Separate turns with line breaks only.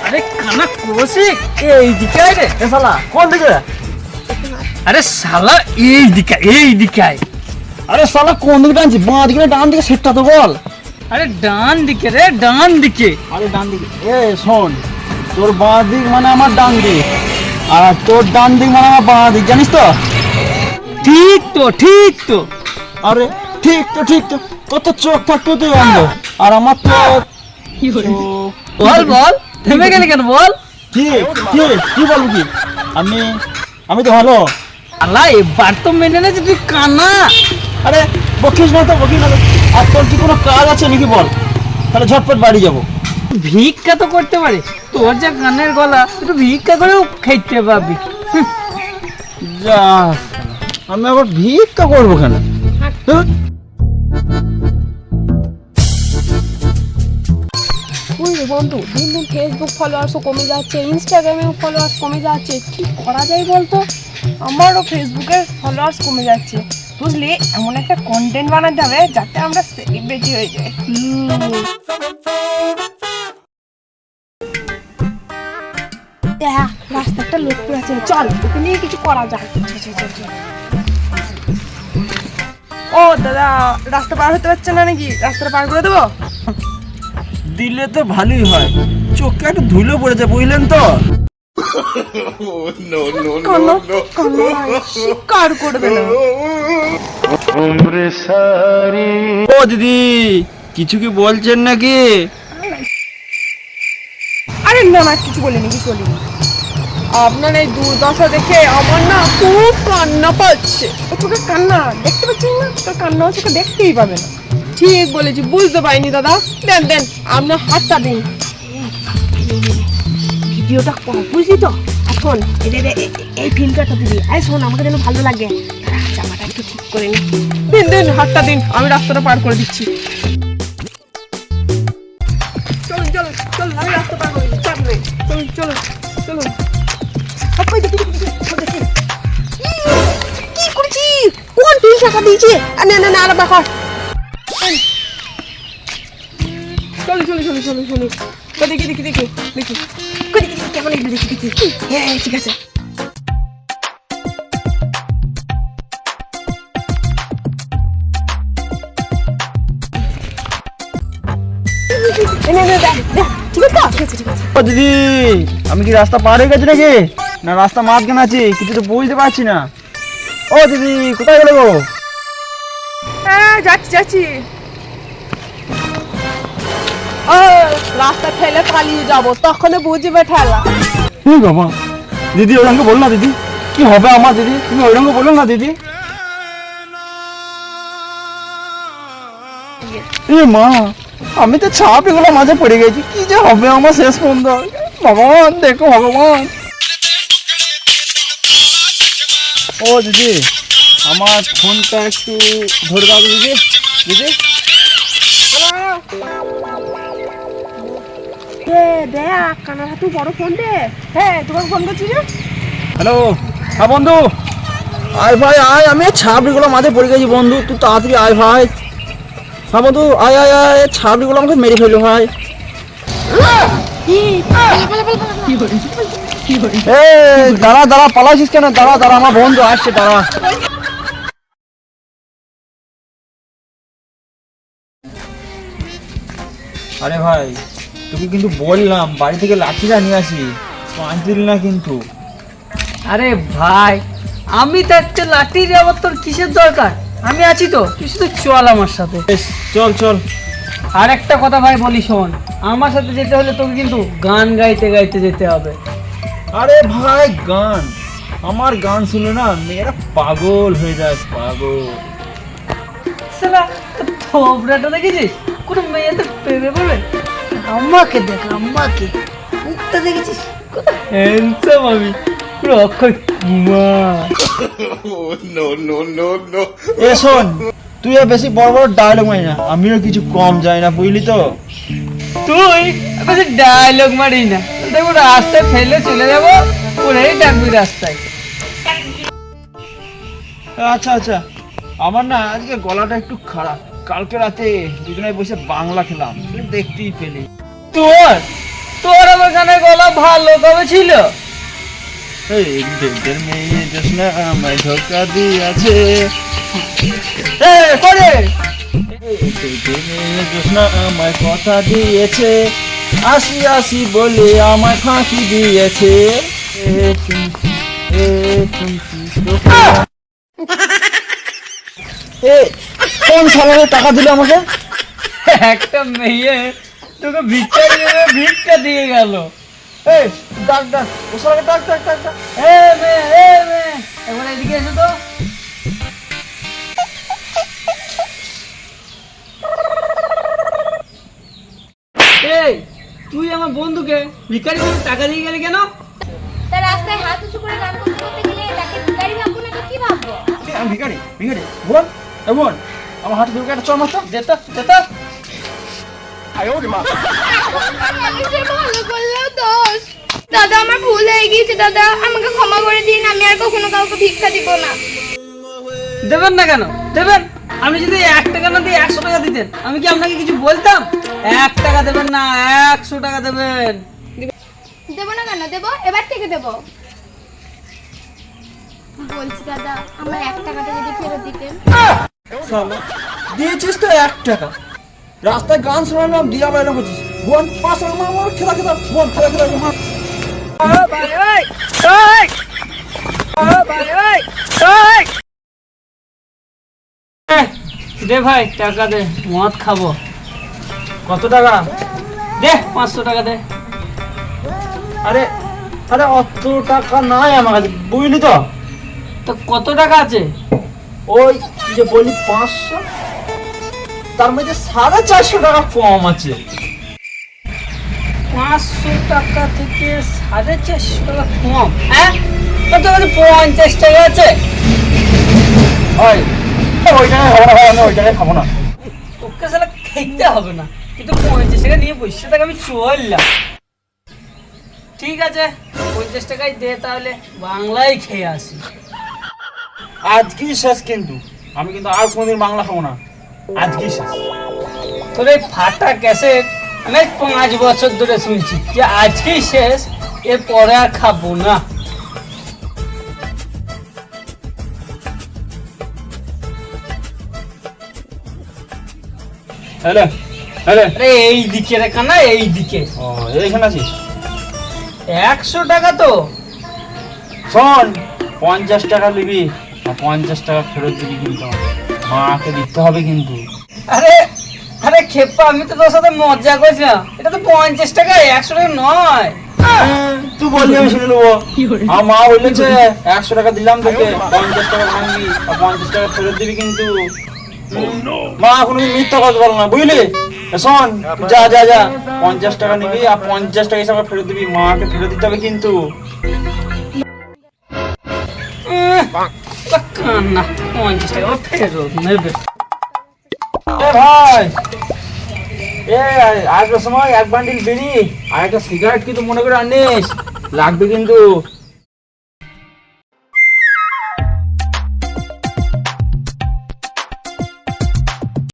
আরে কানা কৌশিক এইদিকে আয় রে শালা।
কোন দিকে?
আরে শালা এইদিকে আয়।
আরে শালা কোন দিকে টানছি? বাঁ দিকে না ডান দিকে সেটা তো বল।
আরে ডান দিকে রে, ডান দিকে।
আরে ডান দিকে। শোন, তোর বাঁ দিক মানে আমার ডান দিক, আর তোর ডান দিক মানে আমার বাঁ দিক, জানিস তো?
ঠিক তো, ঠিক তো।
আরে ঠিক তো, ঠিক তো। তোর তো চোখ থাকতো তুই অন্ধ, আর আমার তো
বল বল, থেমে গেলি কেন বল?
ঠিক ঠিক কি বলবো কি? আমি তো ভালো।
আল্লাহ এবার তো মেনে নেছে তুই কানা।
আরে বকিস না তো, বকিস না তো। আর তোর কি কোনো কাজ আছে নাকি বল, তাহলে ঝটপট বাড়ি যাবো।
ভিক্ষা তো করতে পারে, তোর যা কানের গলা একটু ভিক্ষা করেও খাইতে পারবি।
যা, আমি আবার ভিক্ষা করবো কেন?
বুঝলি বন্ধু, দিন দিন ফেসবুক ফলোয়ার্সও কমে যাচ্ছে, ইনস্টাগ্রামেও ফলোয়ার্স কমে যাচ্ছে। কি করা যায় বলতো? আমারও ফেসবুকের ফলোয়ার্স কমে যাচ্ছে। বুঝলি, এমন একটা কন্টেন্ট বানাতে হবে যাতে আমরা সেলিব্রিটি হয়ে যাই। রাস্তা একটা লোক আছে, চল ওকে নিয়ে কিছু করা যায়। ও দাদা, রাস্তা পার হতে পারছে না নাকি? রাস্তাটা পার করে দেবো?
দিলে তো ভালোই হয়, চোখে একটু ধুলো পড়েছে, বুঝলেন তো?
স্বীকার করবে না।
ও দিদি, কিছু কি বলছেন নাকি?
আরে না না, কিছু বলিনি, কিছু বলিনি। আপনার এই দুর্দশা দেখে আমার না খুব কান্না পাচ্ছে। ও চোখে কান্না দেখতে পাচ্ছেন না? তোর কান্না চোখে দেখতেই পাবে না। ঠিক বলেছি, বুঝতে পারিনি দাদা। দেন দেন, আপনার হাতটা দিন। ভিডিওটা কর, বুঝলি তো? এখন এই ফিল্টারটা দিবি। আরে শোন, আমাকে যেন ভালো লাগে, জামাটা একটু ঠিক করে নি। দিন দিন, হাতটা দিন, আমি রাস্তাটা পার করে দিচ্ছি। চলুন চলুন চলুন, আমি রাস্তা পার করে দিচ্ছি, চাপ নেই। চলুন চলুন চলুন। কি করছি? কোন ফিল্টারটা দিয়েছি? না না না, আলাদা কর। চলো চলো চলো চলো চলো, দেখি দেখি দেখি দেখি কেমন একটু দেখি দেখি। হ্যাঁ ঠিক আছে।
ও দিদি, আমি কি রাস্তা পার হয়ে গেছি নাকি, না রাস্তা মাঝখানে আছি, কিছু তো বুঝতে পারছি না। ও দিদি, কোথায় গেলে গো?
হ্যাঁ যাচ্ছি যাচ্ছি। রাস্তা ঠেলে পালিয়ে যাবো, তখন বুঝবে ঠেলা।
বাবা, দিদি ওই রঙকে বল না দিদি, কি হবে আমার দিদি, তুমি ওই রঙকে বলো না দিদি। এ মা, আমি তো ছাপগুলো মাঝে পড়ে গেছি, কি যে হবে আমার শেষ পর্যন্ত। ভগবান দেখো, ভগবান। ও দিদি, আমার ফোনটা একটু ধরে দাও দিদি। দিদি
দেখ, কানার হাতে বড় ফোন দে। হ্যাঁ, তোমার ফোন করছিস?
হ্যালো, হ্যাঁ বন্ধু, আয় ভাই আয়, আমি ছাপড়িগুলো মাঝে পড়ে গেছি বন্ধু, তুই তাড়াতাড়ি আয় ভাই। হ্যাঁ বন্ধু, আয় আয় আয়, ছাপড়িগুলো আমাকে মেরে ফেললো ভাই। দাঁড়া দাঁড়া, পালাইছিস কেন? দাঁড়া দাঁড়া, আমার বন্ধু আসছে, দাঁড়া। আরে ভাই, তোকে কিন্তু বললাম বাড়ি থেকে লাঠিটা নিয়ে আসি, তো আনছিলি না কিন্তু।
আরে ভাই, আমি থাকতে লাঠির আবার তোর কিসের দরকার? আমি আছি তো, তুই শুধু চল আমার সাথে।
বেশ, চল চল।
আর একটা কথা ভাই বলি শোন, আমার সাথে যেতে হলে তোকে কিন্তু গান গাইতে গাইতে যেতে হবে।
আরে ভাই, গান, আমার গান শুনে না মেয়েরা পাগল হয়ে যায়, পাগল।
শালা থোবরাটা দেখেছিস? কোনো মেয়ে তো প্রেমে পড়বে? আমাকে দেখ, আমাকে মুখটা দেখেছিস? কত হ্যান্ডসাম আমি, পুরো অক্ষয় কুমার।
এ শোন, তুই বেশি বড় বড় ডায়লগ মারি না, আমিও কিছু কম যাই না, বুঝলি তো?
তুই বেশি ডায়লগ মারি না, দেখো রাস্তায় ফেলে চলে যাবো, ওরাই ডাকবি রাস্তায়।
আচ্ছা আচ্ছা, আমার না আজকে গলাটা একটু খারাপ, কালকে রাতে দুজনে বসে বাংলা খেলাম, দেখতেই পেলি।
তোর তোর আমার গানে গলা ভালো কবে ছিল?
এই দেশের মেয়ে জোসনা আমায় ধোকা দিয়েছে,
করে
এই দেশের মেয়ে জোসনা আমায় কথা দিয়েছে, আসি আসি বলে আমায় ফাঁকি দিয়েছে। এ চুমকি, এ চুমকি তোকে। এ কোন সালারে টাকা দিল আমাকে?
একটা মেয়ে তোকে ভিক্ষা দিয়ে গেল।
এই ডাক ডাক, ও সালাকে ডাক ডাক ডাক ডাক।
এ মেয়ে একবার এদিকে এসো তো। এই তুই আমার বন্ধুকে ভিখারি বলে টাকা দিয়ে গেলি কেন?
তার রাস্তায় হাত উঁচু করে গান করতে করতে গেলে তাকে ভিখারি ভাববো না তো কি ভাববো?
এ, আমি ভিখারি ভিখারি বোন, এ বোন আমার হাতে দুটো একটা চড় মারতো।
যেত
ভালো করলো দোষ। দাদা আমার ভুল হয়ে গিয়েছে, দাদা আমাকে ক্ষমা করে দিন, আমি আর কখনো কাউকে ভিক্ষা দিব না।
দেবেন না কেন? দেবেন। আপনি যদি 1 টাকা না দিয়ে 100 টাকা দিতেন আমি কি আপনাকে কিছু বলতাম? 1 টাকা দেবেন না, 100 টাকা দেবেন।
দেবো না কেন? দেবো, এবার থেকে দেবো। বলছি দাদা আমার 1 টাকাটা যদি ফেরত দিতেন।
শালা দিয়েছিস তো 1 টাকা, রাস্তায় গান শোনালাম দিয়ে আবার এরকম করছিস। বোন পাঁচ টাকা আমার খেলা খেলা, বোন খেলা খেলা আমার।
দে ভাই টাকা দে, মদ খাবো।
কত টাকা?
দে 500 টাকা দে।
আরে আরে অত টাকা নাই আমার কাছে, বুঝলি তো?
তো কত টাকা আছে?
ওই যে বলি 500, তার মধ্যে 450 টাকা কম আছে।
500 টাকা থেকে 450 টাকা কম? হ্যাঁ তোর কাছে 50 টাকা আছে?
ওই ওই টাকায় খাবো না ভাই, আমি ওই টাকায় খাবো না।
তোকে সালা খেতে হবে না, কিন্তু 50 টাকা নিয়ে বসে টাকা আমি চললাম। ঠিক আছে 50 টাকাই দে, তাহলে বাংলায় খেয়ে আসি।
আজকেই শেষ, কিন্তু আমি কিন্তু আর কোনোদিন বাংলা খাবো না, আজকেই শেষ।
তোর এই ফাটা ক্যাসেট আমি 5 বছর ধরে শুনছি যে আজকেই শেষ, এর পরে আর খাবো না।
হ্যালো হ্যালো,
আরে এই দিকে রেখা না, এই দিকে।
ও এইখানে আছিস?
100 টাকা তো।
শোন 50 টাকা নিবি আর 50 টাকা ফেরত দিবি, কিন্তু মাকে দিতে হবে কিন্তু।
আরে আরে খেপা, আমি তো তোর সাথে মজা করছিলাম, এটা তো 50 টাকা, 100 টাকা নয়।
তুই বললি আমি শুনে নেবো। আমার মা বলেছে 100 টাকা দিলাম তোকে, 50 টাকা ভাঙবি আর 50 টাকা ফেরত দিবি কিন্তু। মা কোনোদিন মিথ্যা কথা বলো না, বুঝলি? শোন যা যা যা, 50 টাকা নিবি আর 50 টাকা হিসাবে ফেরত দিবি, মাকে ফেরত দিতে হবে কিন্তু।
কান্না, 50 টাকা ফেরত নেবে।
এ ভাই, এ আসবার সময় 1 বান্ডিল বিড়ি আর একটা সিগারেট কিন্তু মনে করে আনিস, লাগবে কিন্তু।